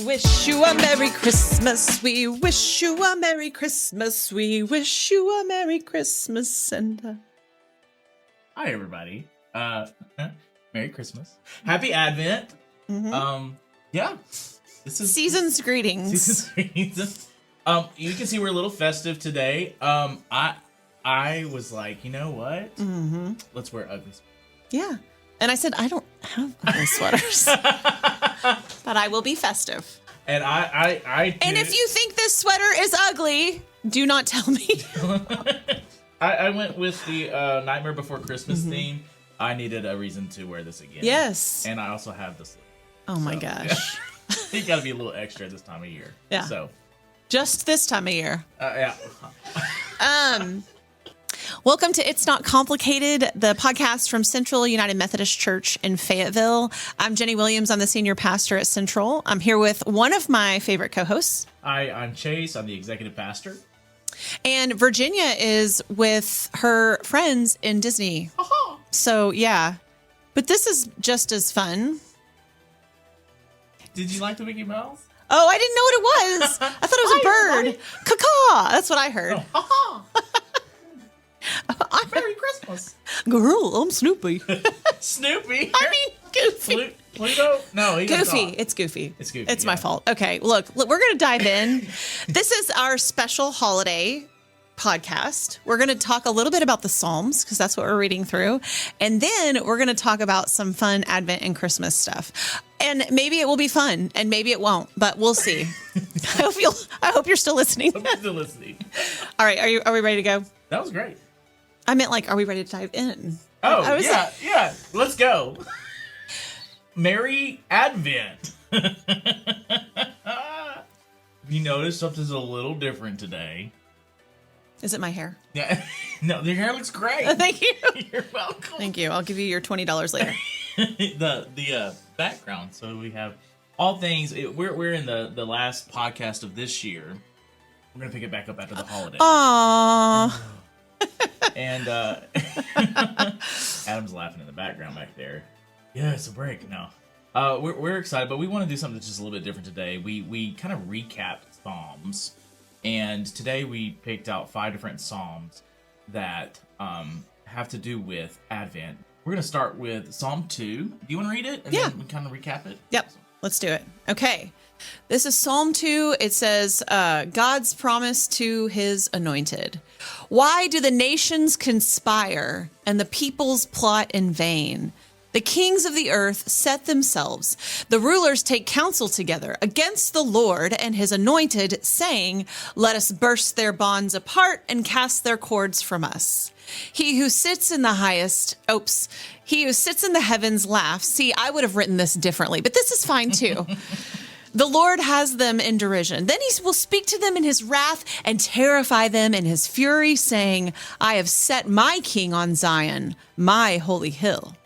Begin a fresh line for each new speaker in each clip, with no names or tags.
Wish you a Merry Christmas. We wish you a Merry Christmas. We wish you a Merry Christmas. And
hi, everybody. Merry Christmas. Happy Advent. Yeah, this is
season's greetings.
Season's greetings. You can see we're a little festive today. I was like, you know what? Let's wear ugly sweaters.
Yeah. And I said, I don't have ugly sweaters, but I will be festive.
And I
and if you think this sweater is ugly, do not tell me.
I went with the Nightmare Before Christmas theme. I needed a reason to wear this again.
Yes.
And I also have this.
Oh my gosh.
You got to be a little extra this time of year.
Yeah.
So.
Just this time of year.
Yeah.
Welcome to It's Not Complicated, the podcast from Central United Methodist Church in Fayetteville. I'm Jenny Williams. I'm the senior pastor at Central. I'm here with one of my favorite co-hosts.
Hi, I'm Chase. I'm the executive pastor.
And Virginia is with her friends in Disney. So, yeah. But this is just as fun.
Did you like the Mickey Mouse?
Oh, I didn't know what it was. I thought it was a bird. Caw-caw. That's what I heard.
Merry Christmas.
Girl, I'm Snoopy.
Snoopy?
I mean, Goofy.
Pluto? No, he's
Goofy.
a dog.
It's Goofy.
It's Goofy.
It's my fault. Okay, look, we're going to dive in. This is our special holiday podcast. We're going to talk a little bit about the Psalms because that's what we're reading through. And then we're going to talk about some fun Advent and Christmas stuff. And maybe it will be fun and maybe it won't, but we'll see. I hope you're still listening.
I'm still listening.
All right, are we ready to go?
That was great.
I meant like, are we ready to dive in?
Oh, yeah. Let's go. Merry Advent. Have you noticed something's a little different today?
Is it my hair?
Yeah. No, your hair looks great.
Thank you.
You're welcome.
Thank you. I'll give you your $20 later.
the background. So we have all things. We're in the last podcast of this year. We're gonna pick it back up after the holiday.
Aww.
And Adam's laughing in the background back there. Yeah, it's a break. No, we're excited, but we want to do something that's just a little bit different today. We kind of recapped Psalms, and today we picked out 5 different Psalms that have to do with Advent. We're gonna start with Psalm 2. Do you want to read it? And
Yeah.
Then we kind of recap it.
Yep. Let's do it. Okay. This is Psalm 2. It says, God's promise to his anointed. Why do the nations conspire and the peoples plot in vain? The kings of the earth set themselves. The rulers take counsel together against the Lord and his anointed, saying, let us burst their bonds apart and cast their cords from us. He who sits in the heavens laughs. See, I would have written this differently, but this is fine too. The Lord has them in derision. Then he will speak to them in his wrath and terrify them in his fury, saying, I have set my king on Zion, my holy hill.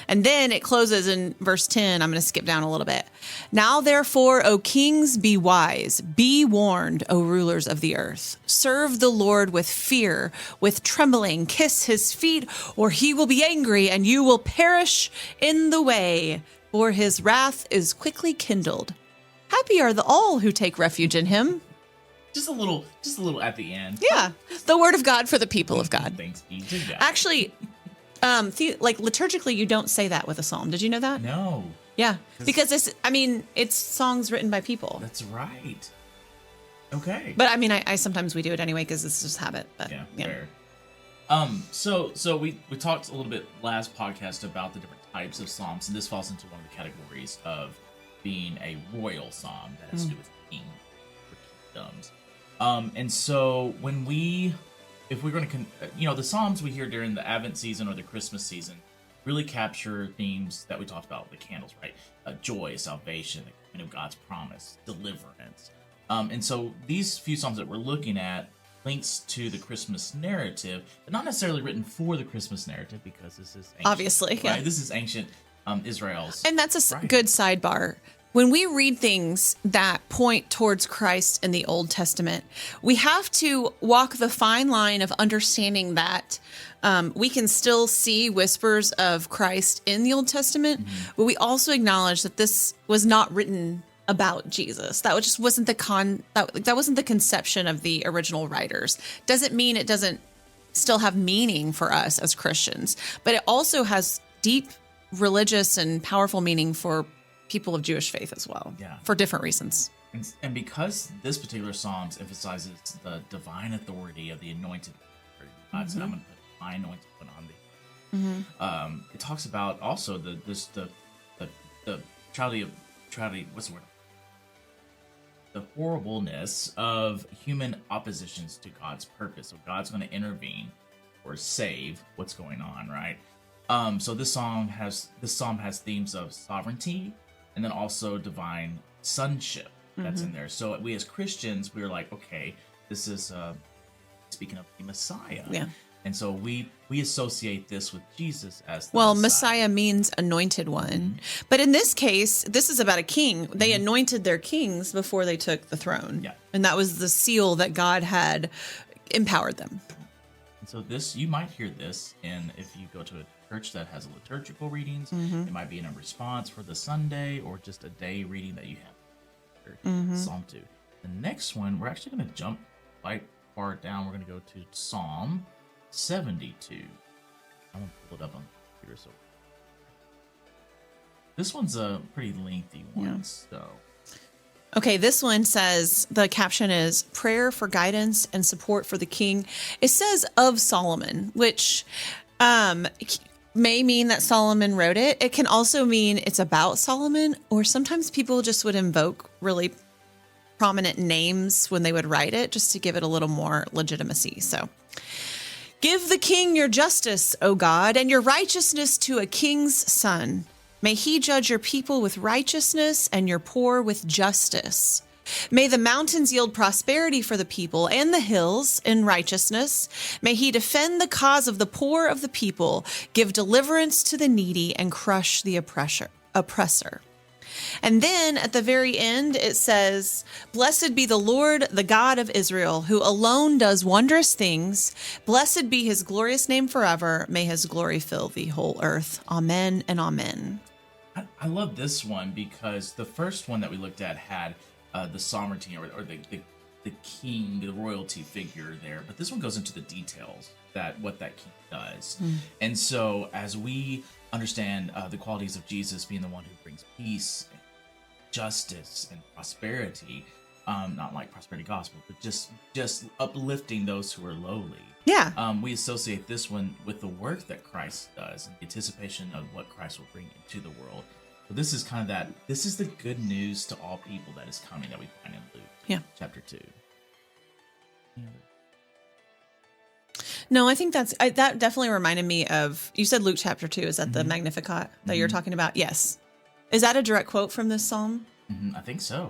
And then it closes in verse 10. I'm going to skip down a little bit. Now, therefore, O kings, be wise. Be warned, O rulers of the earth. Serve the Lord with fear, with trembling. Kiss his feet, or he will be angry, and you will perish in the way, for his wrath is quickly kindled. Happy are all who take refuge in him.
Just a little at the end.
Yeah. The word of God for the people of God.
Thanks be to God.
Actually, like liturgically, you don't say that with a psalm. Did you know that?
No.
Yeah. Because it's songs written by people.
That's right. Okay.
But I mean, I sometimes we do it anyway because it's just habit. But,
yeah, fair. So we talked a little bit last podcast about the different types of psalms, and this falls into one of the categories of being a royal psalm that has to do with king or kingdoms. And so if we're going to, the psalms we hear during the Advent season or the Christmas season really capture themes that we talked about, the candles, right? Joy, salvation, the coming of God's promise, deliverance. And so these few psalms that we're looking at links to the Christmas narrative, but not necessarily written for the Christmas narrative because this is ancient,
obviously,
right?
yeah.
This is ancient Israel's.
And that's a good sidebar. When we read things that point towards Christ in the Old Testament, we have to walk the fine line of understanding that we can still see whispers of Christ in the Old Testament, but we also acknowledge that this was not written about Jesus. That just wasn't that wasn't the conception of the original writers. Doesn't mean it doesn't still have meaning for us as Christians, but it also has deep religious and powerful meaning for people of Jewish faith as well, for different reasons.
And because this particular Psalms emphasizes the divine authority of the anointed, God said, I'm going to put my anointed one on thee. It talks about also the what's the word? The horribleness of human oppositions to God's purpose. So God's going to intervene or save what's going on, right? So this psalm has themes of sovereignty and then also divine sonship that's in there. So we as Christians, we're like, okay, this is speaking of the Messiah.
Yeah.
And so we associate this with Jesus as the
Messiah means anointed one. But in this case, this is about a king. They anointed their kings before they took the throne.
Yeah.
And that was the seal that God had empowered them.
And so this, you might hear this if you go to a church that has liturgical readings. It might be in a response for the Sunday or just a day reading that you have. Psalm 2. The next one, we're actually going to jump quite far down. We're going to go to Psalm 72. I'm going to pull it up on the computer. So this one's a pretty lengthy one. So
Okay, this one says, the caption is prayer for guidance and support for the king. It says of Solomon, which may mean that Solomon wrote it. It can also mean it's about Solomon, or sometimes people just would invoke really prominent names when they would write it just to give it a little more legitimacy. So, give the king your justice, O God, and your righteousness to a king's son. May he judge your people with righteousness and your poor with justice. May the mountains yield prosperity for the people and the hills in righteousness. May he defend the cause of the poor of the people, give deliverance to the needy, and crush the oppressor. And then at the very end, it says, blessed be the Lord, the God of Israel, who alone does wondrous things. Blessed be his glorious name forever. May his glory fill the whole earth. Amen and amen.
I love this one because the first one that we looked at had the sovereignty or the king, the royalty figure there. But this one goes into the details what that king does. And so as we understand the qualities of Jesus being the one who brings peace, justice, and prosperity, not like prosperity gospel, but just uplifting those who are lowly.
Yeah.
We associate this one with the work that Christ does and the anticipation of what Christ will bring into the world. So this is kind of this is the good news to all people that is coming that we find in Luke chapter 2.
No, I think that definitely reminded me of, you said Luke chapter 2. Is that the Magnificat that you're talking about? Yes. Is that a direct quote from this psalm?
I think so.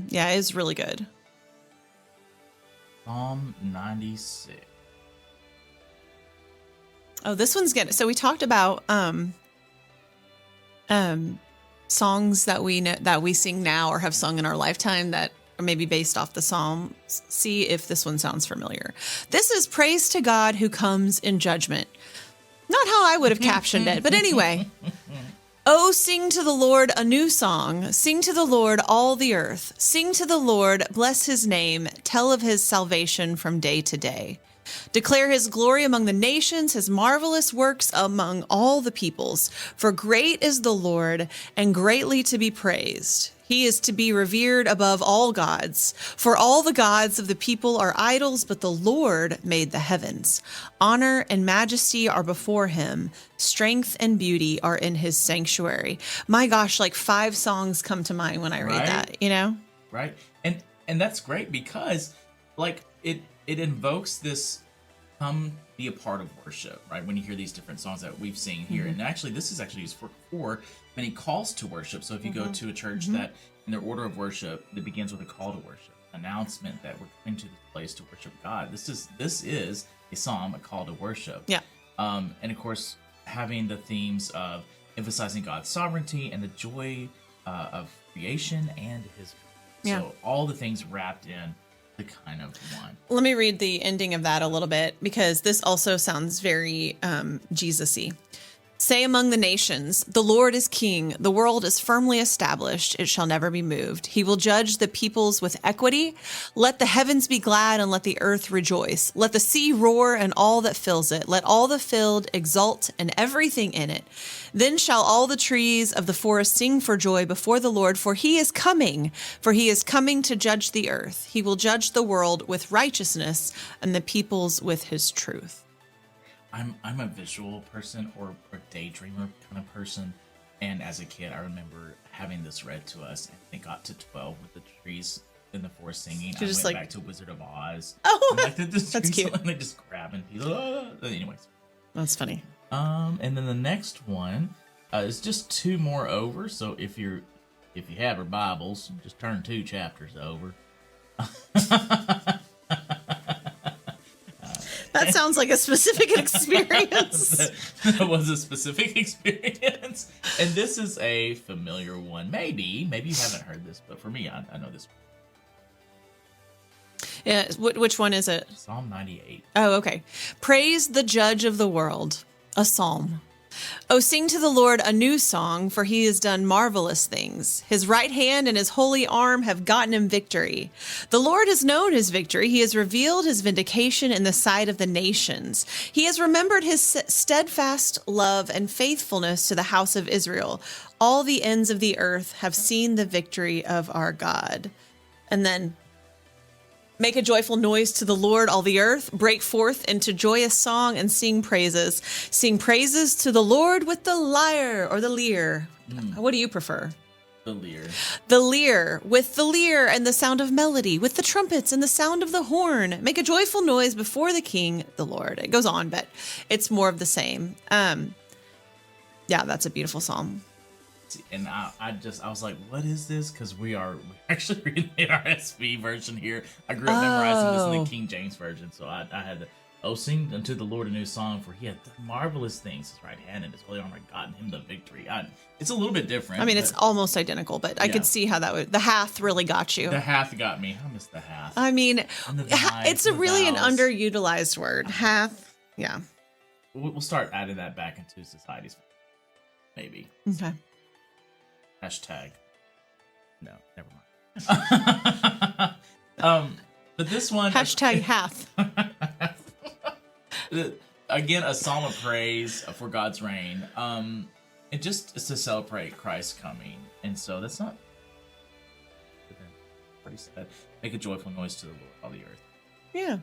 Yeah, it is really good.
Psalm 96.
Oh, this one's good. So we talked about songs that we sing now or have sung in our lifetime that are maybe based off the psalm. See if this one sounds familiar. This is praise to God who comes in judgment. Not how I would have captioned it, but anyway. Oh, sing to the Lord a new song. Sing to the Lord, all the earth. Sing to the Lord, bless his name. Tell of his salvation from day to day. Declare his glory among the nations, his marvelous works among all the peoples. For great is the Lord, and greatly to be praised. He is to be revered above all gods. For all the gods of the people are idols, but the Lord made the heavens. Honor and majesty are before him. Strength and beauty are in his sanctuary. My gosh, like 5 songs come to mind when I read that, you know?
Right. And that's great because like it invokes this come be a part of worship, right? When you hear these different songs that we've seen here. And actually this is actually used for many calls to worship. So if you go to a church that in their order of worship, it begins with a call to worship, announcement that we're coming to this place to worship God. This is a psalm, a call to worship.
Yeah.
And of course, having the themes of emphasizing God's sovereignty and the joy of creation and his.
Yeah.
So all the things wrapped in the kind of one.
Let me read the ending of that a little bit because this also sounds very Jesus-y. Say among the nations, the Lord is king. The world is firmly established. It shall never be moved. He will judge the peoples with equity. Let the heavens be glad and let the earth rejoice. Let the sea roar and all that fills it. Let all the field exult and everything in it. Then shall all the trees of the forest sing for joy before the Lord, for he is coming to judge the earth. He will judge the world with righteousness and the peoples with his truth.
I'm a visual person or daydreamer kind of person, and as a kid, I remember having this read to us, and it got to 12 with the trees in the forest singing. I went back to Wizard of Oz.
Oh,
like
that's cute.
And they just grabbing people. Anyways,
that's funny.
And then the next one is just 2 more over. So if you have your Bibles, just turn 2 chapters over.
That sounds like a specific experience.
That was a specific experience. And this is a familiar one. Maybe you haven't heard this, but for me, I know this one.
Yeah, which one is it?
Psalm 98.
Oh, okay. Praise the judge of the world, a psalm. Oh, sing to the Lord a new song, for he has done marvelous things. His right hand and his holy arm have gotten him victory. The Lord has known his victory. He has revealed his vindication in the sight of the nations. He has remembered his steadfast love and faithfulness to the house of Israel. All the ends of the earth have seen the victory of our God. And then, make a joyful noise to the Lord, all the earth. Break forth into joyous song and sing praises. Sing praises to the Lord with the lyre or the lyre. What do you prefer?
The lyre.
The lyre, with the lyre and the sound of melody, with the trumpets and the sound of the horn. Make a joyful noise before the King, the Lord. It goes on, but it's more of the same. Yeah, that's a beautiful psalm.
And I was like, what is this? Because we're actually reading the RSV version here. I grew up memorizing this in the King James version, so I had to, sing unto the Lord a new song, for he had done marvelous things. His right hand and his holy arm had gotten him the victory. It's a little bit different.
I mean, it's almost identical, but I could see how that would. The hath really got you.
The hath got me. I miss the hath.
I mean, it's really an underutilized word. Hath, yeah.
We'll start adding that back into societies, maybe.
Okay.
Hashtag. No, never mind. But this one.
Hashtag hath.
Again, a psalm of praise for God's reign. It just is to celebrate Christ's coming, and so that's not pretty sad. Make a joyful noise to the Lord, all the earth.
Yeah.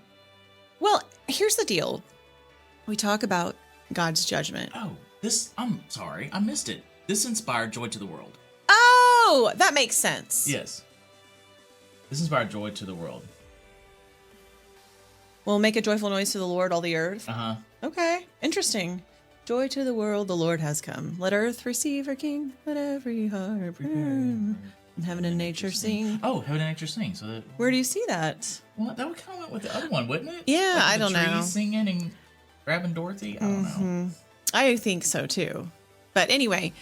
Well, here's the deal. We talk about God's judgment.
Oh, I'm sorry, I missed it. This inspired joy to the world.
Oh, that makes sense.
Yes. This inspired joy to the world.
Well, make a joyful noise to the Lord, all the earth.
Uh-huh.
Okay, interesting. Joy to the world, the Lord has come. Let earth receive her King. Let every heart burn. And heaven and nature sing.
Oh, heaven and nature sing. So
where do you see that?
Well, that would kind of went with the other one, wouldn't it?
Yeah,
like
I don't know.
Trees singing and grabbing Dorothy. I don't know.
I think so too. But anyway,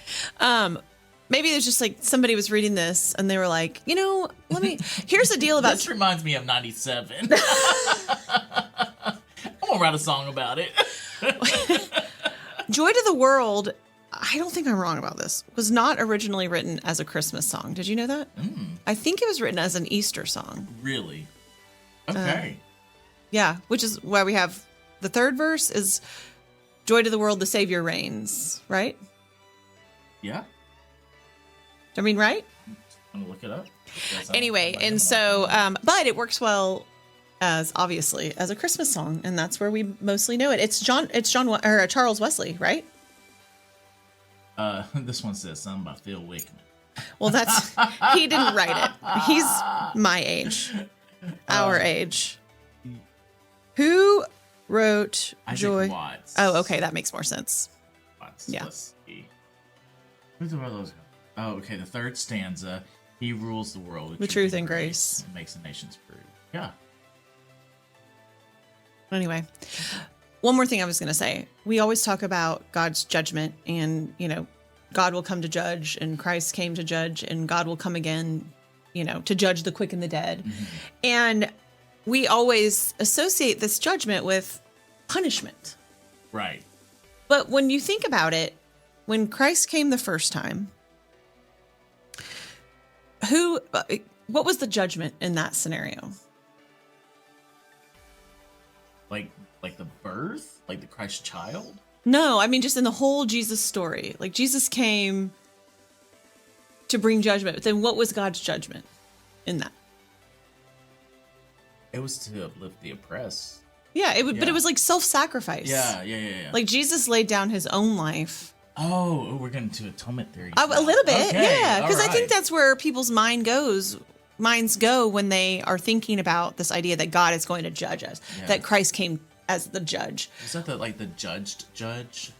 maybe there's just like somebody was reading this and they were like, here's the deal about.
This reminds me of 97. I'm gonna write a song about it.
Joy to the World, I don't think I'm wrong about this, was not originally written as a Christmas song. Did you know that? I think it was written as an Easter song.
Really? Okay.
Yeah, which is why we have the third verse is Joy to the World, the Savior reigns, right?
Yeah.
I mean, right?
I'm gonna look it up.
Anyway, and so, but it works well as obviously as a Christmas song, and that's where we mostly know it. It's Charles Wesley, right?
This one says something by Phil Wickman.
Well, he didn't write it. He's my age, our age. Who wrote
Isaac
Joy?
Watts.
Oh, okay, that makes more sense.
Watts.
Yeah.
Let's see. Where's the those? Oh, okay. The third stanza. He rules the world with
truth and grace.
And makes the nations free. Yeah.
Anyway, one more thing I was going to say. We always talk about God's judgment and, God will come to judge, and Christ came to judge, and God will come again, to judge the quick and the dead. And we always associate this judgment with punishment.
Right.
But when you think about it, when Christ came the first time, what was the judgment in that scenario?
Like the birth? Like the Christ child?
No, I mean just in the whole Jesus story. Like Jesus came to bring judgment. But then what was God's judgment in that?
It was to uplift the oppressed.
Yeah, but it was like self-sacrifice.
Yeah.
Like Jesus laid down his own life.
Oh, we're getting to atonement theory.
A little bit,
okay.
yeah. Because
All
I think
right.
that's where people's minds go when they are thinking about this idea that God is going to judge us, that Christ came as the judge.
Is that the judged judge?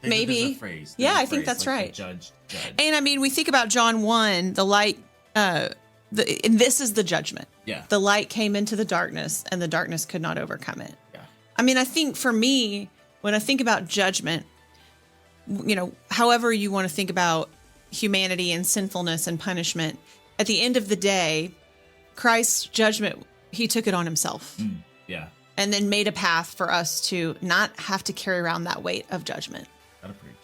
Maybe.
There's a phrase.
Yeah,
There's a
I think
phrase,
that's
like
right.
The judge.
And I mean, we think about John 1, the light, and this is the judgment.
Yeah.
The light came into the darkness, and the darkness could not overcome it.
Yeah.
I mean, I think for me, when I think about judgment, however you want to think about humanity and sinfulness and punishment, at the end of the day, Christ's judgment, he took it on himself.
Yeah.
And then made a path for us to not have to carry around that weight of judgment.
Gotta preach.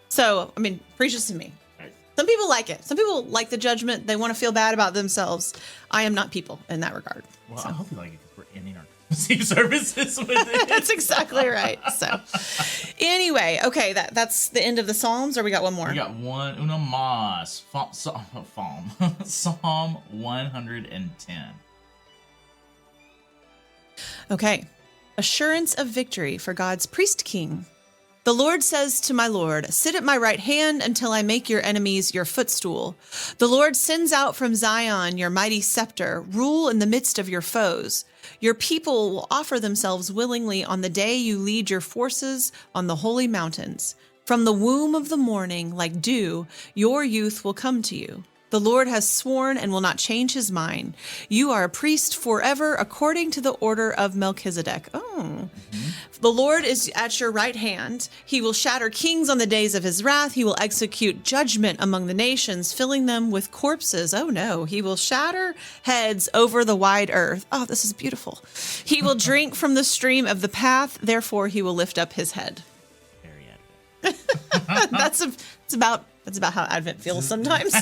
So, I mean, preach this to me.
Right.
Some people like it. Some people like the judgment. They want to feel bad about themselves. I am not people in that regard.
Well, I hope you like it because we're ending our Christmas services with it.
That's exactly right. So, anyway, okay, that's the end of the Psalms, or we got one more?
We got una más. Psalm 110.
Okay. Assurance of victory for God's priest king. The Lord says to my Lord, sit at my right hand until I make your enemies your footstool. The Lord sends out from Zion your mighty scepter, rule in the midst of your foes. Your people will offer themselves willingly on the day you lead your forces on the holy mountains. From the womb of the morning, like dew, your youth will come to you. The Lord has sworn and will not change his mind. You are a priest forever according to the order of Melchizedek. Oh. The Lord is at your right hand. He will shatter kings on the days of his wrath. He will execute judgment among the nations, filling them with corpses. Oh no. He will shatter heads over the wide earth. Oh, this is beautiful. He will drink from the stream of the path. Therefore, he will lift up his head.
Very Advent.
That's about how Advent feels sometimes.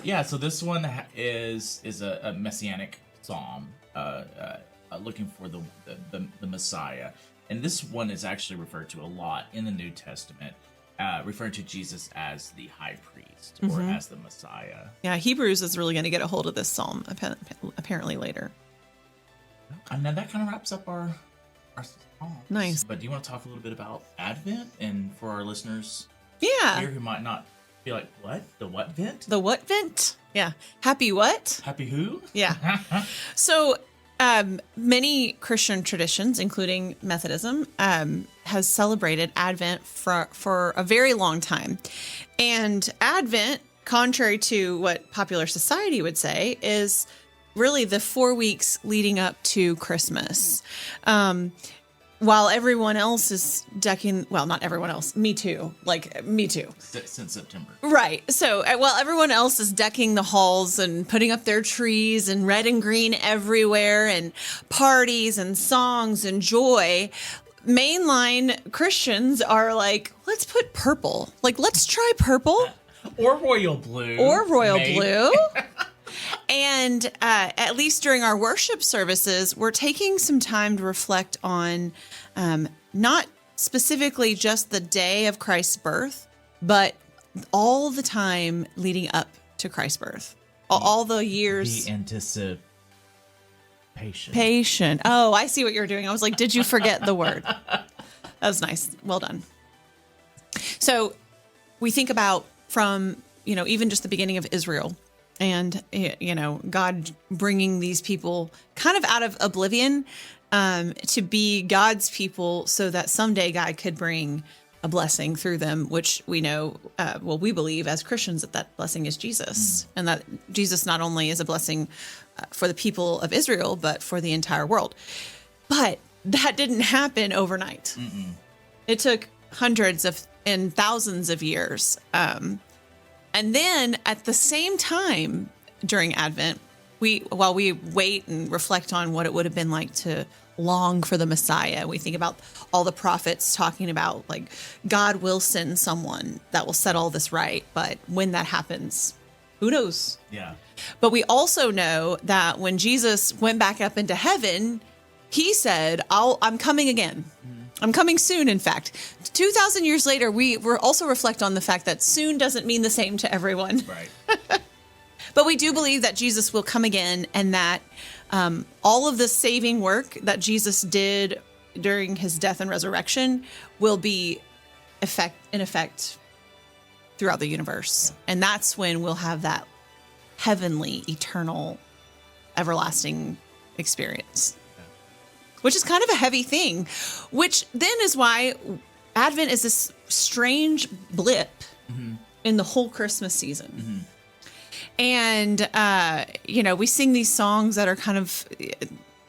Yeah, so this one is a messianic psalm, looking for the Messiah, and this one is actually referred to a lot in the New Testament, referring to Jesus as the high priest or as the Messiah.
Yeah, Hebrews is really going to get a hold of this psalm apparently later.
And then that kind of wraps up our psalms.
Nice.
But do you want to talk a little bit about Advent, and for our listeners
Yeah.
here who might not be like, what? The what vent?
The what vent? Yeah. Happy what?
Happy who?
Yeah. So many Christian traditions, including Methodism, has celebrated Advent for a very long time. And Advent, contrary to what popular society would say, is really the 4 weeks leading up to Christmas. While everyone else is decking, well, not everyone else, me too.
Since September.
Right. So while everyone else is decking the halls and putting up their trees and red and green everywhere and parties and songs and joy, mainline Christians are like, let's put purple. Like, let's try purple.
Or royal blue.
Blue. And at least during our worship services, we're taking some time to reflect on not specifically just the day of Christ's birth, but all the time leading up to Christ's birth. All the years.
The anticipation.
Patient. Oh, I see what you're doing. I was like, did you forget the word? That was nice. Well done. So we think about from, even just the beginning of Israel. And, God bringing these people kind of out of oblivion to be God's people so that someday God could bring a blessing through them, which we know, we believe as Christians that blessing is Jesus. And that Jesus not only is a blessing for the people of Israel, but for the entire world. But that didn't happen overnight. It took hundreds of in thousands of years. And then at the same time during Advent, while we wait and reflect on what it would have been like to long for the Messiah, we think about all the prophets talking about like God will send someone that will set all this right. But when that happens, who knows?
Yeah.
But we also know that when Jesus went back up into heaven, he said, I'm coming again. I'm coming soon, in fact. 2,000 years later, we also reflect on the fact that soon doesn't mean the same to everyone.
Right.
But we do believe that Jesus will come again, and that all of the saving work that Jesus did during his death and resurrection will be in effect throughout the universe. Yeah. And that's when we'll have that heavenly, eternal, everlasting experience. Which is kind of a heavy thing, which then is why Advent is this strange blip in the whole Christmas season. And, we sing these songs that are kind of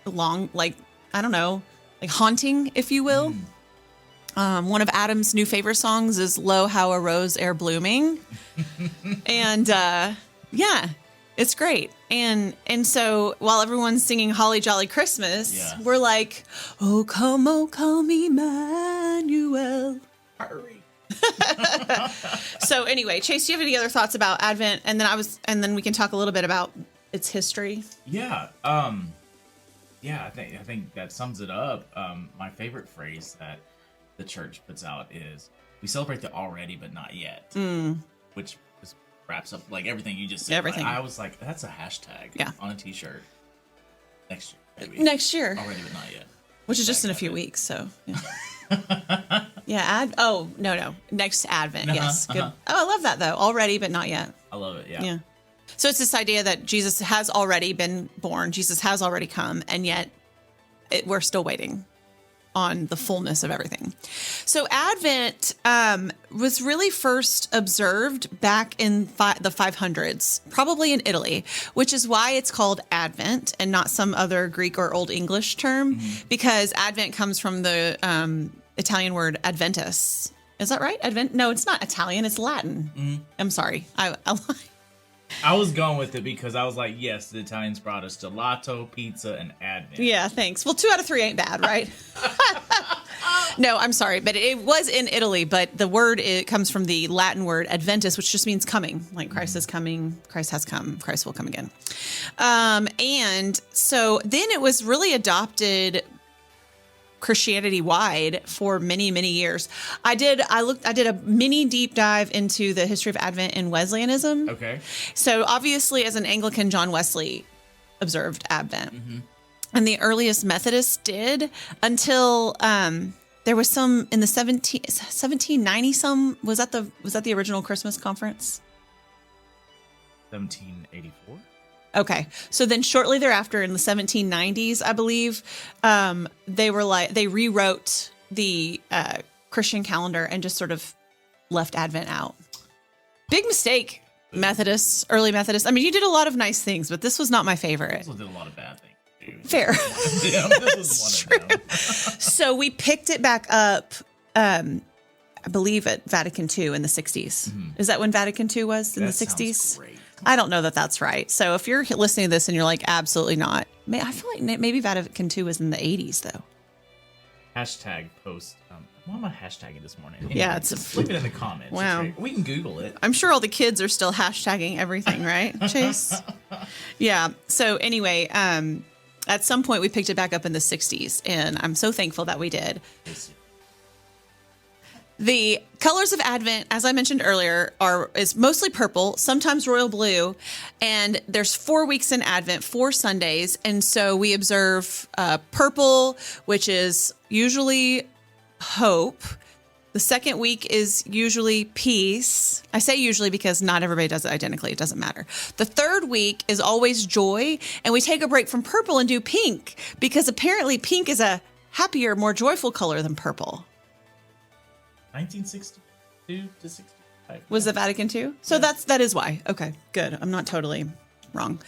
long, like, I don't know, like haunting, if you will. One of Adam's new favorite songs is Lo, How a Rose Ere Blooming. And, it's great. And so while everyone's singing Holly Jolly Christmas, we're like, oh, come Emmanuel.
Hurry.
So anyway, Chase, do you have any other thoughts about Advent? And then we can talk a little bit about its history.
Yeah. I think that sums it up. My favorite phrase that the church puts out is, we celebrate the already but not yet, which is wraps up like everything you just said.
Everything.
I was like, that's a hashtag on a t-shirt. Next year, maybe.
Next year.
Already but not yet.
Which is just in a few weeks, so. Yeah. No. Next Advent, yes. Good. Oh, I love that, though. Already but not yet.
I love it, yeah.
Yeah. So it's this idea that Jesus has already been born, Jesus has already come, and yet we're still waiting on the fullness of everything. So Advent was really first observed back in the 500s, probably in Italy, which is why it's called Advent and not some other Greek or Old English term, because Advent comes from the Italian word Adventus. Is that right? No, it's not Italian. It's Latin. I'm sorry.
I was going with it because I was like, yes, the Italians brought us gelato, pizza, and Advent.
Yeah, thanks. Well, 2 out of 3 ain't bad, right? No, I'm sorry, but it was in Italy. But the word, it comes from the Latin word Adventus, which just means coming. Like Christ is coming, Christ has come, Christ will come again. And so then it was really adopted Christianity wide for many, many years. I did a mini deep dive into the history of Advent in Wesleyanism.
Okay.
So obviously as an Anglican, John Wesley observed Advent. And the earliest Methodists did until there was some in the 1790 some. Was that the original Christmas conference?
1784.
Okay. So then shortly thereafter in the 1790s, I believe, they rewrote the Christian calendar and just sort of left Advent out. Big mistake, Methodists, early Methodists. I mean, you did a lot of nice things, but this was not my favorite.
Also did a lot of bad things.
Fair.
This was one of them.
So we picked it back up, I believe, at Vatican II in the 60s. Is that when Vatican II was in the 60s?
Sounds great.
I don't know that that's right. So if you're listening to this and you're like, absolutely not, I feel like maybe Vatican II was in the 80s, though.
Hashtag post. What am I hashtagging this morning? Anyway,
Yeah, it's
leave it in the comments.
Wow.
We can Google it.
I'm sure all the kids are still hashtagging everything, right, Chase? Yeah. So anyway, at some point we picked it back up in the 60s, and I'm so thankful that we did. The colors of Advent, as I mentioned earlier, is mostly purple, sometimes royal blue, and there's 4 weeks in Advent, 4 Sundays, and so we observe purple, which is usually hope. The second week is usually peace. I say usually because not everybody does it identically. It doesn't matter. The third week is always joy, and we take a break from purple and do pink because apparently pink is a happier, more joyful color than purple.
1962 to 65.
Was the Vatican II? So that is why. Okay, good. I'm not totally wrong.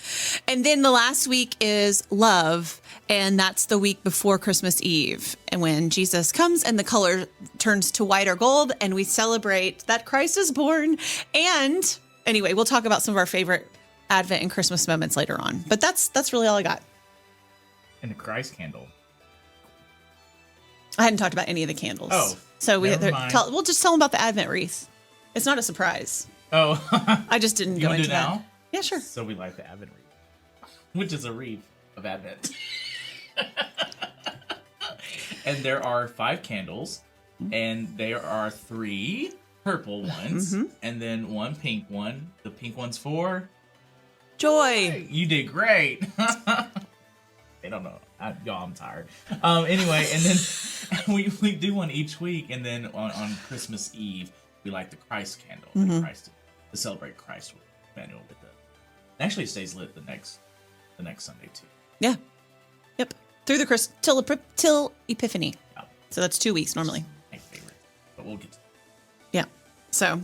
And then the last week is love. And that's the week before Christmas Eve. And when Jesus comes and the color turns to white or gold, and we celebrate that Christ is born. And anyway, we'll talk about some of our favorite Advent and Christmas moments later on. But that's really all I got.
And the Christ candle.
I hadn't talked about any of the candles.
Oh,
so
never mind.
we'll just tell them about the Advent wreath. It's not a surprise.
Oh.
I just didn't
You
go
want to
into
do it
that.
now?
Yeah, sure.
So we light the Advent wreath, which is a wreath of Advent. And there are 5 candles, and there are 3 purple ones, and then 1 pink one. The pink one's for
Joy.
You did great. They don't know. I'm tired. Anyway, and then we do one each week, and then on Christmas Eve we light the Christ candle, the Christ, to celebrate Christ with Emmanuel with the. Actually, it stays lit the next Sunday too.
Yeah. Yep. Through the till Epiphany.
Yeah.
So that's 2 weeks normally.
My favorite, but we'll get to.
Yeah. So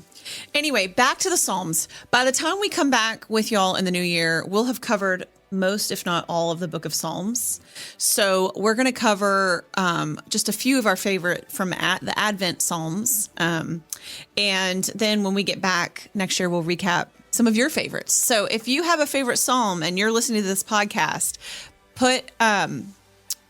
anyway, back to the Psalms. By the time we come back with y'all in the new year, we'll have covered most, if not all, of the book of Psalms. So we're going to cover just a few of our favorite from the Advent Psalms. And then when we get back next year, we'll recap some of your favorites. So if you have a favorite Psalm and you're listening to this podcast,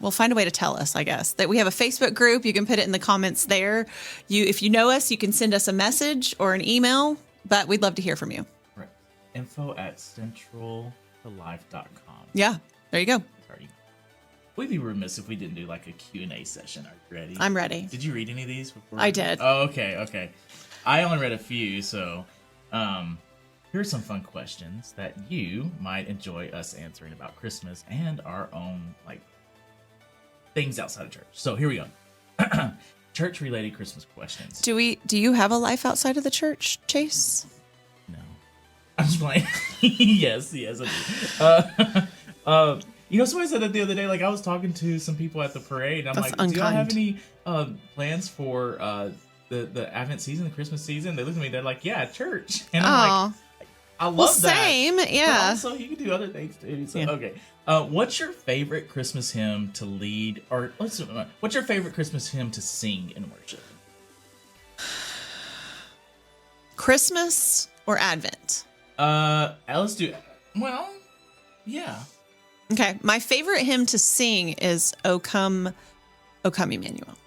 we'll find a way to tell us, I guess, that we have a Facebook group. You can put it in the comments there. If you know us, you can send us a message or an email, but we'd love to hear from you.
Right. info@centraltolife.com.
Yeah, there you go.
Sorry. We'd be remiss if we didn't do like a Q&A session. Are you ready?
I'm ready.
Did you read any of these before?
I did.
Oh, okay. I only read a few, so here are some fun questions that you might enjoy us answering about Christmas and our own like things outside of church. So here we go. Church-related Christmas questions.
Do you have a life outside of the church, Chase?
No. I'm just playing. yes, I do. Somebody said that the other day. Like, I was talking to some people at the parade, and I'm
That's
like, "Do y'all have
unkind.
any plans for the Advent season, the Christmas season?" They look at me. They're like, "Yeah, church." And I'm like, "I love that."
Same,
But
yeah.
also, you can do other things too. So,
Yeah.
okay. What's your favorite Christmas hymn to lead, or what's your favorite Christmas hymn to sing in worship?
Christmas or Advent?
Let's do. Well, yeah.
Okay, my favorite hymn to sing is "O Come, Emmanuel,"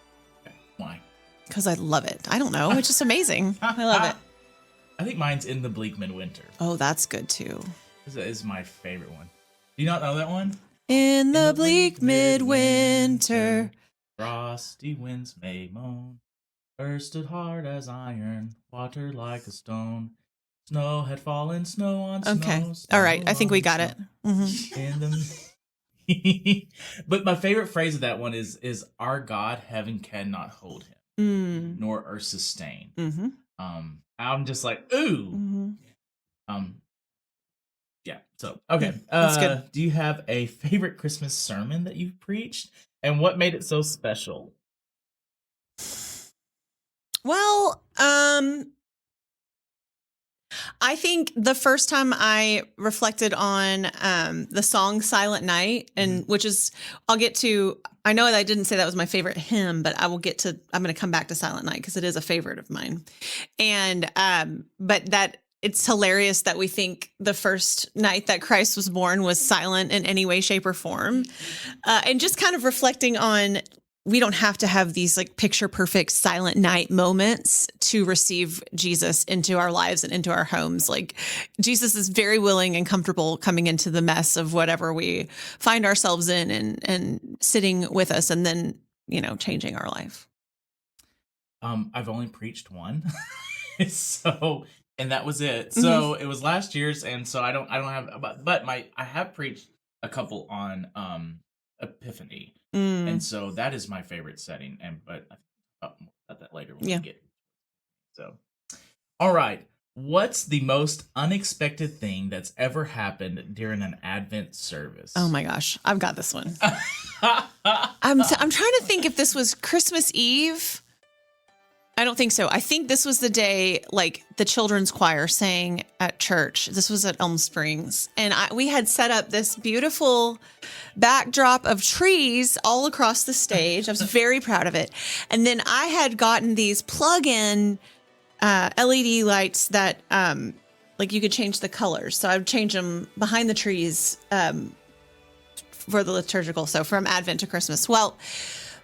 Okay. Why?
because I love it. I don't know, it's just amazing. I love it.
I think mine's "In the Bleak Midwinter."
Oh, that's good too.
This is my favorite one. Do you not know that one?
In the bleak midwinter.
Frosty winds may moan. Earth stood hard as iron, water like a stone. Snow had fallen, snow on snow.
Okay,
Snow
all right. I think we
on
got it.
snow.
Mhm.
In the... But my favorite phrase of that one is "Our God, heaven cannot hold him, nor earth sustain."
Mm-hmm.
I'm just like, ooh.
Mm-hmm.
Yeah. So okay.
Yeah, that's good.
Do you have a favorite Christmas sermon that you've preached, and what made it so special?
Well, I think the first time I reflected on the song Silent Night, and which is, I'll get to, I know that I didn't say that was my favorite hymn, but I'm going to come back to Silent Night because it is a favorite of mine. And, but that it's hilarious that we think the first night that Christ was born was silent in any way, shape, or form. And just kind of reflecting on, we don't have to have these like picture perfect silent night moments to receive Jesus into our lives and into our homes. Like Jesus is very willing and comfortable coming into the mess of whatever we find ourselves in and sitting with us and then, changing our life.
I've only preached one. And that was it. So it was last year's. And so I don't have, but I have preached a couple on, Epiphany. And so that is my favorite setting. But I'll talk more about that later when we get. So, all right. What's the most unexpected thing that's ever happened during an Advent service?
Oh my gosh, I've got this one. I'm trying to think if this was Christmas Eve. I don't think so. I think this was the day, like, the children's choir sang at church. This was at Elm Springs. And we had set up this beautiful backdrop of trees all across the stage. I was very proud of it. And then I had gotten these plug-in LED lights that, like, you could change the colors. So I would change them behind the trees for the liturgical. So from Advent to Christmas. Well,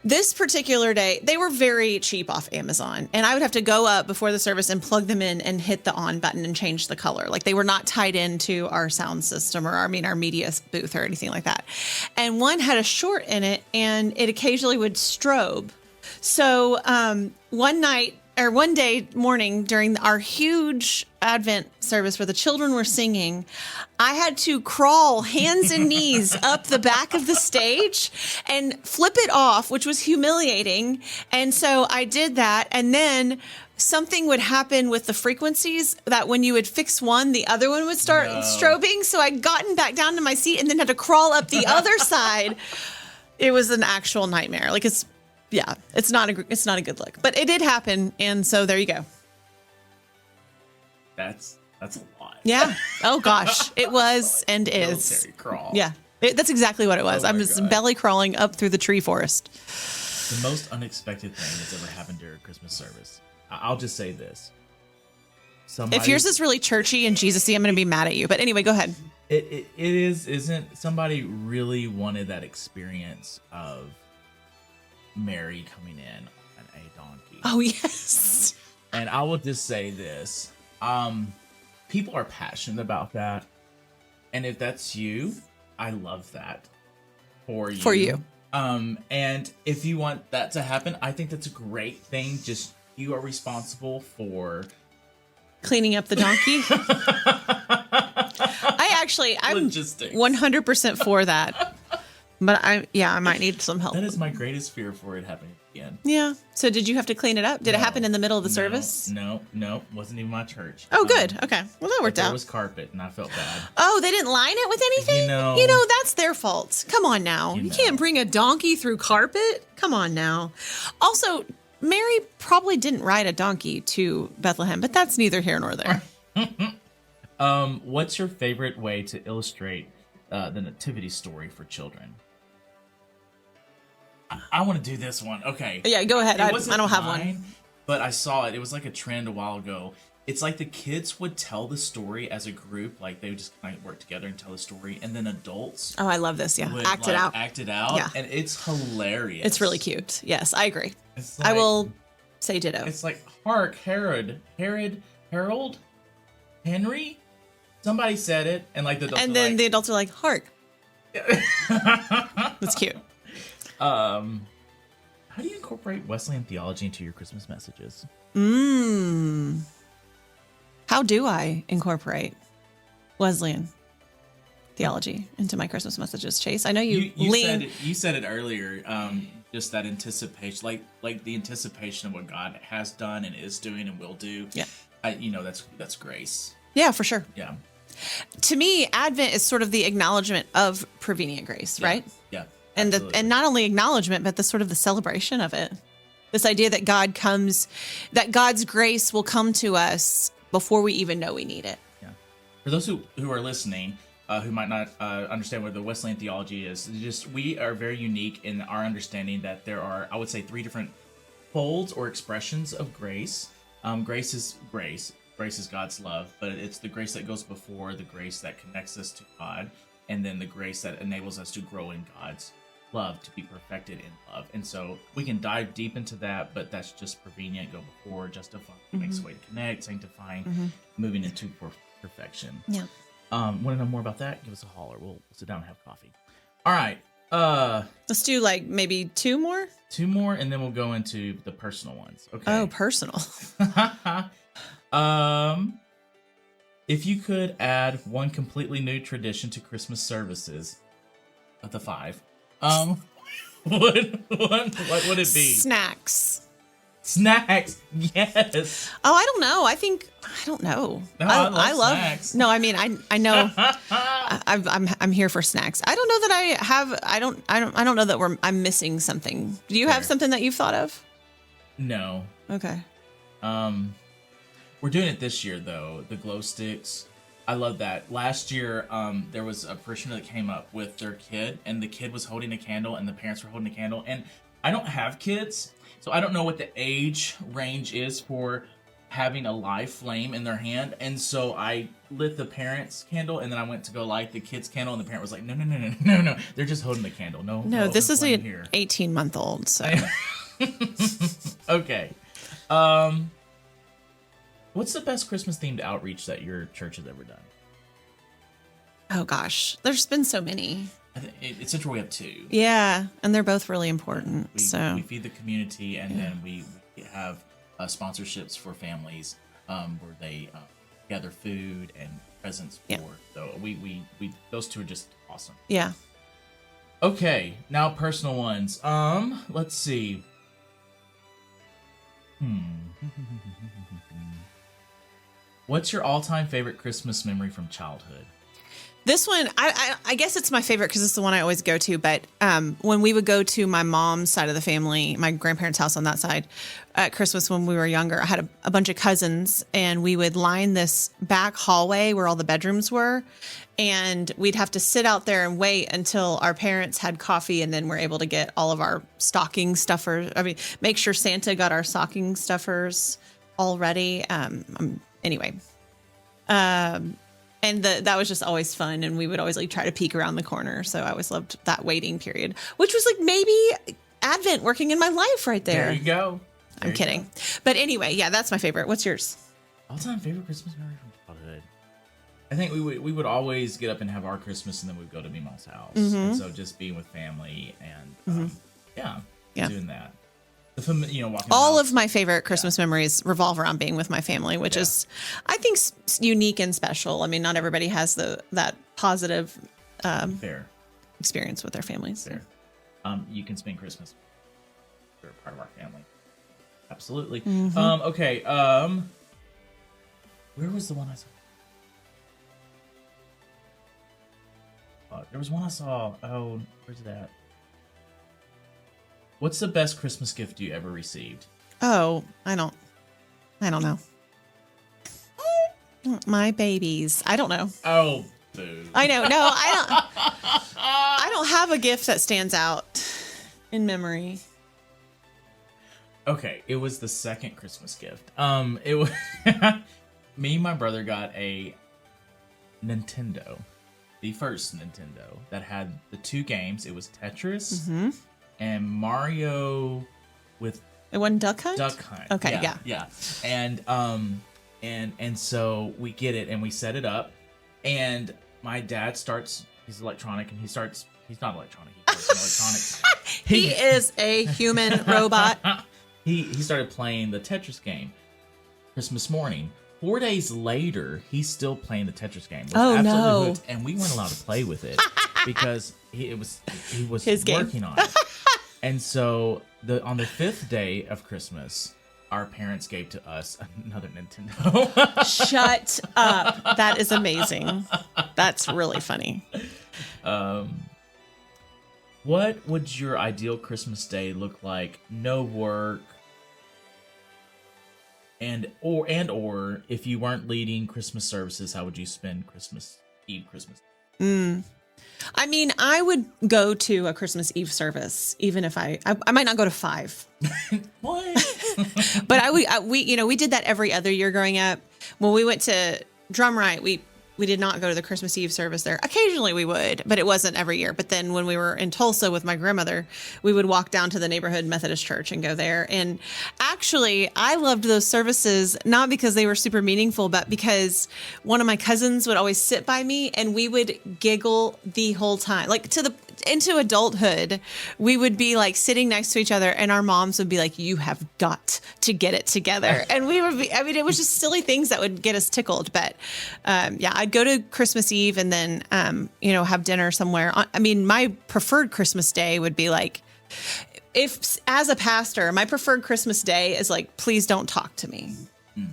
this particular day, they were very cheap off Amazon, and I would have to go up before the service and plug them in and hit the on button and change the color. Like, they were not tied into our sound system or our media booth or anything like that. And one had a short in it, and it occasionally would strobe. So one day morning during our huge Advent service where the children were singing, I had to crawl hands and knees up the back of the stage and flip it off, which was humiliating. And so I did that. And then something would happen with the frequencies that when you would fix one, the other one would start strobing. So I'd gotten back down to my seat and then had to crawl up the other side. It was an actual nightmare. Like, it's not a good look, but it did happen. And so there you go.
That's a lot.
Yeah. Oh gosh, it was and is.
Military crawl.
Yeah, that's exactly what it was.
Oh
I'm just belly crawling up through the tree forest.
The most unexpected thing that's ever happened during Christmas service. I'll just say this.
If yours is really churchy and Jesus-y, I'm going to be mad at you. But anyway, go ahead.
Isn't somebody really wanted that experience of Mary coming in on a donkey?
Oh, yes.
And I will just say this. People are passionate about that. And if that's you, I love that for you.
For you.
And if you want that to happen, I think that's a great thing. Just you are responsible for
cleaning up the donkey. I'm
logistics.
100% for that. But I might need some help.
That is my greatest fear for it happening again.
Yeah. So did you have to clean it up? Did it happen in the middle of the service?
No. Wasn't even my church.
Oh, good. Okay. Well, that worked out.
There was carpet, and I felt bad.
Oh, they didn't line it with anything? You know, that's their fault. Come on now. You can't bring a donkey through carpet. Come on now. Also, Mary probably didn't ride a donkey to Bethlehem, but that's neither here nor there.
What's your favorite way to illustrate the nativity story for children? I want to do this one. Okay.
Yeah, go ahead. I don't have one.
But I saw it. It was like a trend a while ago. It's like the kids would tell the story as a group. Like, they would just kind of work together and tell the story. And then adults.
Oh, I love this. Yeah.
Would,
act it out.
Act it out.
Yeah.
And it's hilarious.
It's really cute. Yes, I agree.
Like,
I will say ditto.
It's like, hark, Harold, Henry? Somebody said it. And like the adults
the adults are like, hark. That's cute.
How do you incorporate Wesleyan theology into your Christmas messages?
How do I incorporate Wesleyan theology into my Christmas messages, Chase? I know you
said it earlier. Just that anticipation, like the anticipation of what God has done and is doing and will do.
Yeah.
That's grace.
Yeah, for sure.
Yeah.
To me, Advent is sort of the acknowledgement of prevenient grace, right?
Yeah.
And not only acknowledgement, but the sort of the celebration of it. This idea that that God's grace will come to us before we even know we need it.
Yeah. For those who are listening, who might not understand what the Wesleyan theology is, we are very unique in our understanding that there are, I would say, 3 different folds or expressions of grace. Grace is grace. Grace is God's love, but it's the grace that goes before, the grace that connects us to God, and then the grace that enables us to grow in God's love, to be perfected in love. And so we can dive deep into that, but that's just prevenient, go before, justify, makes a way to connect, sanctifying, moving into perfection.
Yeah.
Want to know more about that? Give us a holler. We'll sit down and have coffee. All right.
Let's do like maybe 2 more.
2 more, and then we'll go into the personal ones. Okay.
Oh, personal.
If you could add one completely new tradition to Christmas services, of the 5, what would it be?
Snacks.
Yes.
Oh, I don't know. I don't know.
No, I love snacks.
No, I mean, I know. I'm here for snacks. I don't know that I have. I don't know that I'm missing something. Do you have something that you've thought of?
No.
Okay.
We're doing it this year though. The glow sticks. I love that. Last year, there was a parishioner that came up with their kid, and the kid was holding a candle, and the parents were holding a candle. And I don't have kids, so I don't know what the age range is for having a live flame in their hand. And so I lit the parents' candle, and then I went to go light the kids' candle, and the parent was like, no. They're just holding the candle. No,
this is
an
an 18-month-old, so.
Okay. What's the best Christmas themed outreach that your church has ever done?
Oh gosh, there's been so many.
It's Central. We have two.
Yeah, and they're both really important.
We feed the community, and then we have sponsorships for families where they gather food and presents for. So we those two are just awesome.
Yeah.
Okay, now personal ones. Let's see. What's your all-time favorite Christmas memory from childhood?
This one, I guess it's my favorite because it's the one I always go to. But when we would go to my mom's side of the family, my grandparents' house on that side, at Christmas when we were younger, I had a bunch of cousins, and we would line this back hallway where all the bedrooms were. And we'd have to sit out there and wait until our parents had coffee, and then we're able to get all of our stocking stuffers. I mean, make sure Santa got our stocking stuffers all ready. Anyway. And that was just always fun. And we would always try to peek around the corner. So I always loved that waiting period, which was maybe Advent working in my life right there.
There you go.
I'm kidding. But anyway, yeah, that's my favorite. What's yours?
All-time favorite Christmas memory from childhood. I think we would always get up and have our Christmas, and then we'd go to Meemaw's house. And so just being with family and doing that. Walking
all
around.
of my favorite Christmas memories revolve around being with my family, which is, I think, unique and special. I mean, not everybody has that positive
Fair.
experience with their families.
Fair. You can spend Christmas. You're a part of our family. Absolutely. Okay. Where was the one I saw? There was one I saw. Oh, where's that? What's the best Christmas gift you ever received?
Oh, I don't know. My babies. I don't know.
Oh, boo.
I know. No, I don't have a gift that stands out in memory.
Okay, it was the second Christmas gift. It was me and my brother got a Nintendo, the first Nintendo that had the two games. It was Tetris and Mario with
It wasn't Duck Hunt?
Duck Hunt.
Okay,
yeah. And so we get it and we set it up, and my dad starts. He's electronic, and he's not electronic. He works in electronics.
He is a human robot.
He started playing the Tetris game Christmas morning. 4 days later, he's still playing the Tetris game.
Oh, no.
Hooked, and we weren't allowed to play with it because he was
His game.
working on it. And so on the 5th day of Christmas, our parents gave to us another Nintendo.
Shut up. That is amazing. That's really funny.
What would your ideal Christmas day look like? No work. And or if you weren't leading Christmas services, how would you spend Christmas Eve, Christmas?
I mean, I would go to a Christmas Eve service, even if I might not go to 5.
What?
But we did that every other year growing up. When we went to Drumright, we did not go to the Christmas Eve service there. Occasionally we would, but it wasn't every year. But then when we were in Tulsa with my grandmother, we would walk down to the neighborhood Methodist church and go there. And actually, I loved those services, not because they were super meaningful, but because one of my cousins would always sit by me and we would giggle the whole time. Like into adulthood, we would be sitting next to each other and our moms would be like, you have got to get it together. And we would be, it was just silly things that would get us tickled. But I'd go to Christmas Eve and then, have dinner somewhere. I mean, my preferred Christmas day would be if as a pastor, my preferred Christmas day is please don't talk to me.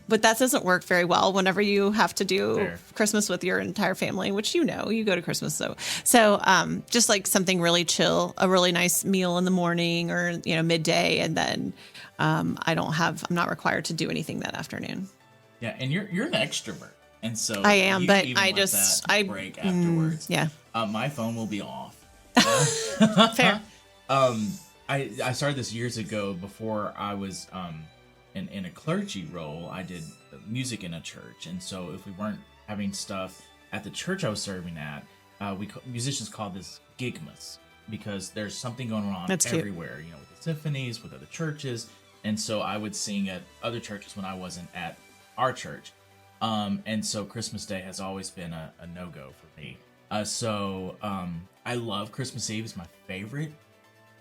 But that doesn't work very well whenever you have to do
Fair.
Christmas with your entire family, which you go to Christmas. So just like something really chill, a really nice meal in the morning or, midday. And then I'm not required to do anything that afternoon.
Yeah, and you're an extrovert, and so
I am,
you
but
even
I
want
just,
that break afterwards.
yeah.
My phone will be off.
Fair.
I started this years ago before I was in a clergy role. I did music in a church, and so if we weren't having stuff at the church I was serving at, musicians call this gigmas because there's something going on
That's cute.
everywhere. With the symphonies, with other churches, and so I would sing at other churches when I wasn't at our church. And so Christmas Day has always been a no-go for me. I love Christmas Eve. It's my favorite.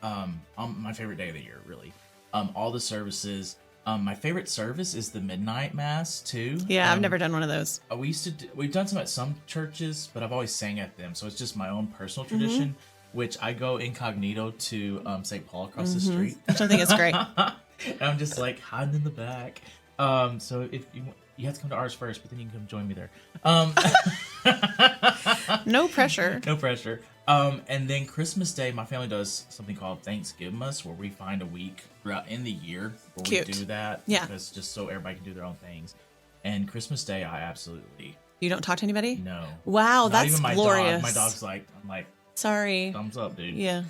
My favorite day of the year, really. All the services. My favorite service is the midnight mass too.
Yeah, I've never done one of those.
We've done some at some churches, but I've always sang at them. So it's just my own personal tradition, which I go incognito to St. Paul across the street.
Which I think is great.
And I'm just like hiding in the back. So if you have to come to ours first, but then you can come join me there.
No pressure.
No pressure. And then Christmas Day, my family does something called Thanksgivmas, where we find a week throughout in the year where
Cute.
we do that.
Yeah.
Because just so everybody can do their own things. And Christmas Day, I absolutely
You don't talk to anybody?
no.
Wow,
Not
that's
even my
glorious.
dog. My dog's like, I'm like,
Sorry.
thumbs up, dude.
Yeah.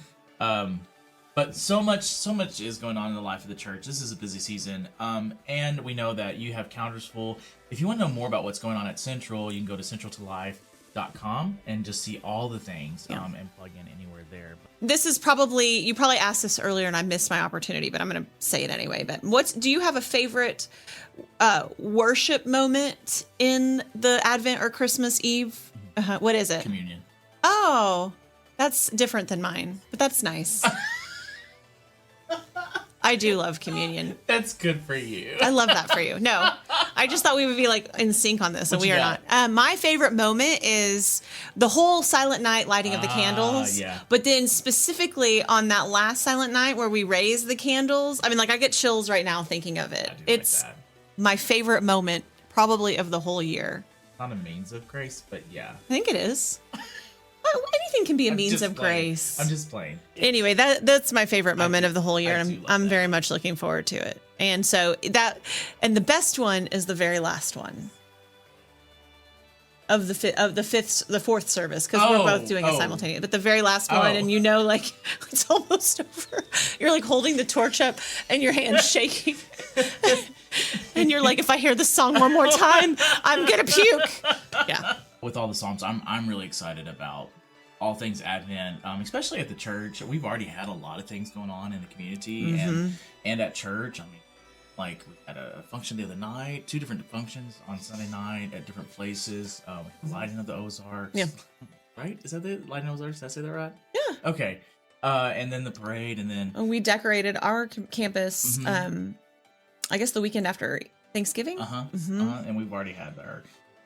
But so much is going on in the life of the church. This is a busy season. And we know that you have calendars full. If you want to know more about what's going on at Central, you can go to centraltolife.com and just see all the things and plug in anywhere there.
This is you probably asked this earlier and I missed my opportunity, but I'm going to say it anyway. But do you have a favorite worship moment in the Advent or Christmas Eve? What is it?
Communion.
Oh, that's different than mine, but that's nice. I do love communion.
That's good for you.
I love that for you. No, I just thought we would be like in sync on this, and
What
we
you
are
got?
not. My favorite moment is the whole Silent Night lighting of the candles.
Yeah.
But then specifically on that last Silent Night where we raise the candles, I mean, like I get chills right now thinking of it.
I do
It's
like that.
my favorite moment probably of the whole year.
Not a means of grace, but yeah.
I think it is. Anything can be a
I'm
means
just
of
playing.
grace.
I'm just playing.
Anyway, that's my favorite moment of the whole year,
I
and
do love
I'm
that.
very much looking forward to it. And so and the best one is the very last one of the fourth service, because we're both doing it simultaneously. But the very last one, and like it's almost over. You're like holding the torch up, and your hand's shaking, and you're like, if I hear this song one more time, I'm gonna puke. Yeah.
With all the Psalms, I'm really excited about all things Advent, especially at the church. We've already had a lot of things going on in the community and at church. I mean, like we had a function the other night, 2 different functions on Sunday night at different places. Lighting of the Ozarks.
Yeah.
Right? Is that the Lighting of the Ozarks? Did I say that right?
Yeah.
Okay. And then the parade, and then
We decorated our campus. I guess the weekend after Thanksgiving.
and we've already had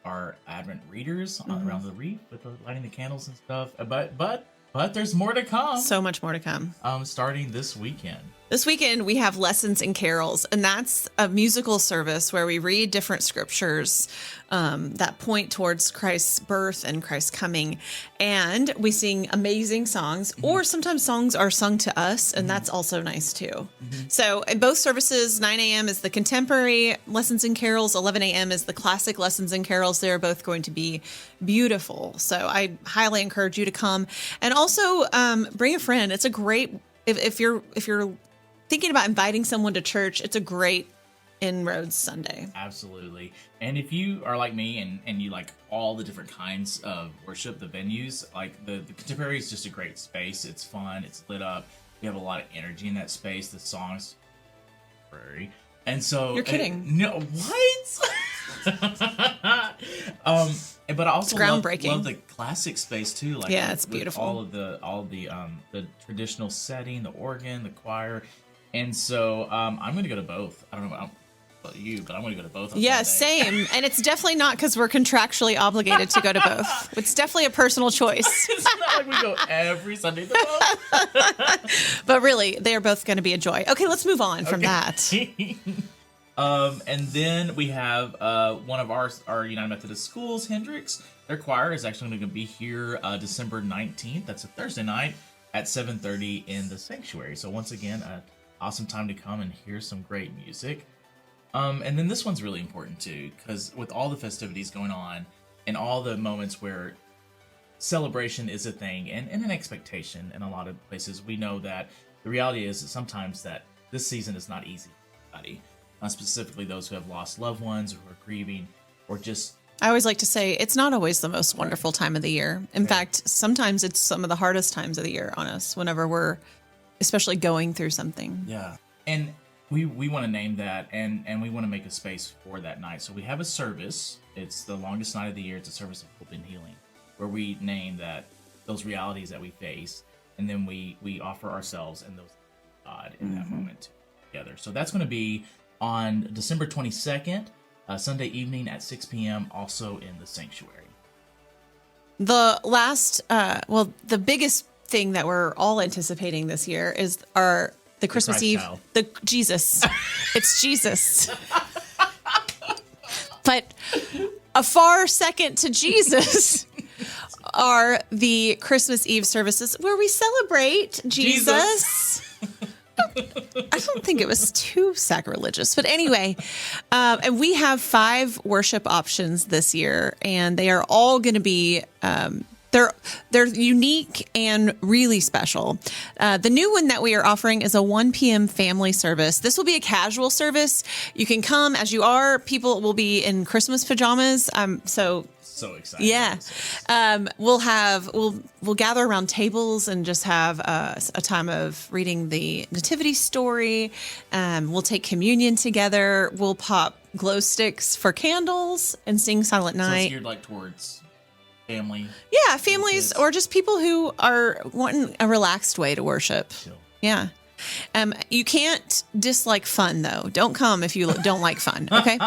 our Advent readers around the wreath with lighting the candles and stuff. But there's more to come.
So much more to come.
Starting this weekend.
This weekend, we have Lessons and Carols, and that's a musical service where we read different scriptures that point towards Christ's birth and Christ's coming. And we sing amazing songs, or sometimes songs are sung to us, and that's also nice too. So in both services, 9 a.m. is the contemporary Lessons and Carols, 11 a.m. is the classic Lessons and Carols. They're both going to be beautiful. So I highly encourage you to come. And also bring a friend. It's a great, if you're thinking about inviting someone to church, it's a great inroads Sunday.
Absolutely. And if you are like me and you like all the different kinds of worship, the venues, like the contemporary is just a great space. It's fun. It's lit up. We have a lot of energy in that space. The songs, and so
You're kidding.
No, what? But I also
groundbreaking.
love the classic space too. Like
Yeah, it's
with
beautiful.
all of the traditional setting, the organ, the choir. And so I'm going to go to both. I don't know about you, but I'm going to go to both. On
Yeah,
Sunday.
same. And it's definitely not because we're contractually obligated to go to both. It's definitely a personal choice.
It's not like we go every Sunday to both.
But really, they are both going to be a joy. Okay, let's move on from that.
And then we have one of our United Methodist schools, Hendrix. Their choir is actually going to be here December 19th. That's a Thursday night at 7:30 in the sanctuary. So once again, an awesome time to come and hear some great music. And then this one's really important too, because with all the festivities going on and all the moments where celebration is a thing and an expectation in a lot of places, we know that the reality is that sometimes that this season is not easy for anybody, specifically those who have lost loved ones or who are grieving or just...
I always like to say it's not always the most wonderful time of the year. In fact, sometimes it's some of the hardest times of the year on us whenever we're especially going through something.
Yeah. And we want to name that and we want to make a space for that night. So we have a service. It's the longest night of the year. It's a service of hope and healing where we name that those realities that we face, and then we offer ourselves and those God in that moment together. So that's going to be on December 22nd, Sunday evening at 6 p.m. also in the sanctuary.
The last, the biggest thing that we're all anticipating this year is the Christmas Eve,
child.
Jesus. It's Jesus. But a far second to Jesus are the Christmas Eve services where we celebrate Jesus. I don't think it was too sacrilegious, but anyway, and we have 5 worship options this year, and they are all going to be they're unique and really special. The new one that we are offering is a 1 p.m. family service. This will be a casual service. You can come as you are. People will be in Christmas pajamas.
So excited.
Yeah. We'll gather around tables and just have a time of reading the nativity story. We'll take communion together. We'll pop glow sticks for candles and sing Silent
So
Night.
it's geared like towards family.
Yeah, families or just people who are wanting a relaxed way to worship.
Chill.
Yeah. You can't dislike fun, though. Don't come if you don't like fun, okay?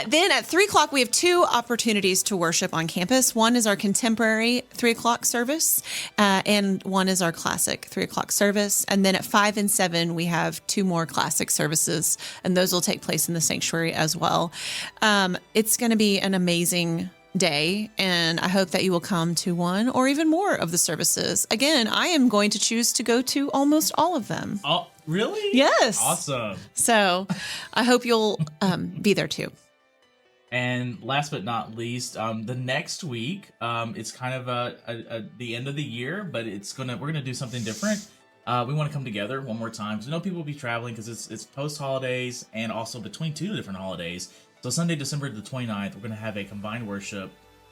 Then at 3 o'clock, we have 2 opportunities to worship on campus. One is our contemporary 3 o'clock service, and one is our classic 3 o'clock service. And then at 5 and 7, we have 2 more classic services, and those will take place in the sanctuary as well. It's going to be an amazing day, and I hope that you will come to one or even more of the services. Again, I am going to choose to go to almost all of them.
Oh, really?
Yes.
Awesome.
So I hope you'll be there too.
And last but not least, the next week, it's kind of the end of the year, but we're gonna do something different. We want to come together one more time. So I know people will be traveling because it's post holidays and also between 2 different holidays. So Sunday, December the 29th, we're going to have a combined worship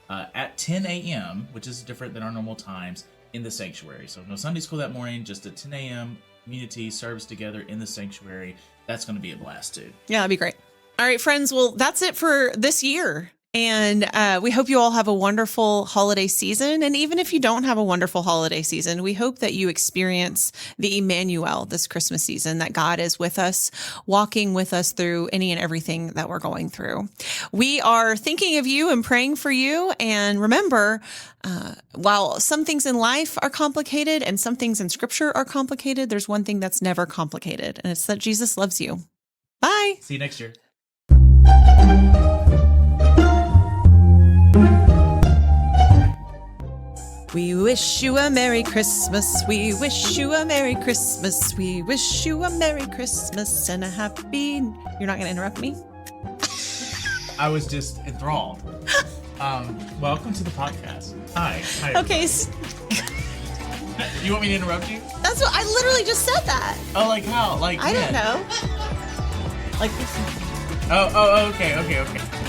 at 10 a.m., which is different than our normal times, in the sanctuary. So no Sunday school that morning, just at 10 a.m., community service together in the sanctuary. That's going to be a blast, too.
Yeah, that'd be great. All right, friends. Well, that's it for this year. And we hope you all have a wonderful holiday season. And even if you don't have a wonderful holiday season, we hope that you experience the Emmanuel this Christmas season, that God is with us, walking with us through any and everything that we're going through. We are thinking of you and praying for you. And remember, while some things in life are complicated and some things in Scripture are complicated, there's one thing that's never complicated, and it's that Jesus loves you. Bye.
See you next year.
We wish you a Merry Christmas. We wish you a Merry Christmas. We wish you a Merry Christmas and a happy... You're not going to interrupt me?
I was just enthralled. Welcome to the podcast. Hi.
Okay.
You want me to interrupt you?
That's what... I literally just said that.
Oh, like how? Like
I don't
when?
know. Like this.
Oh, okay.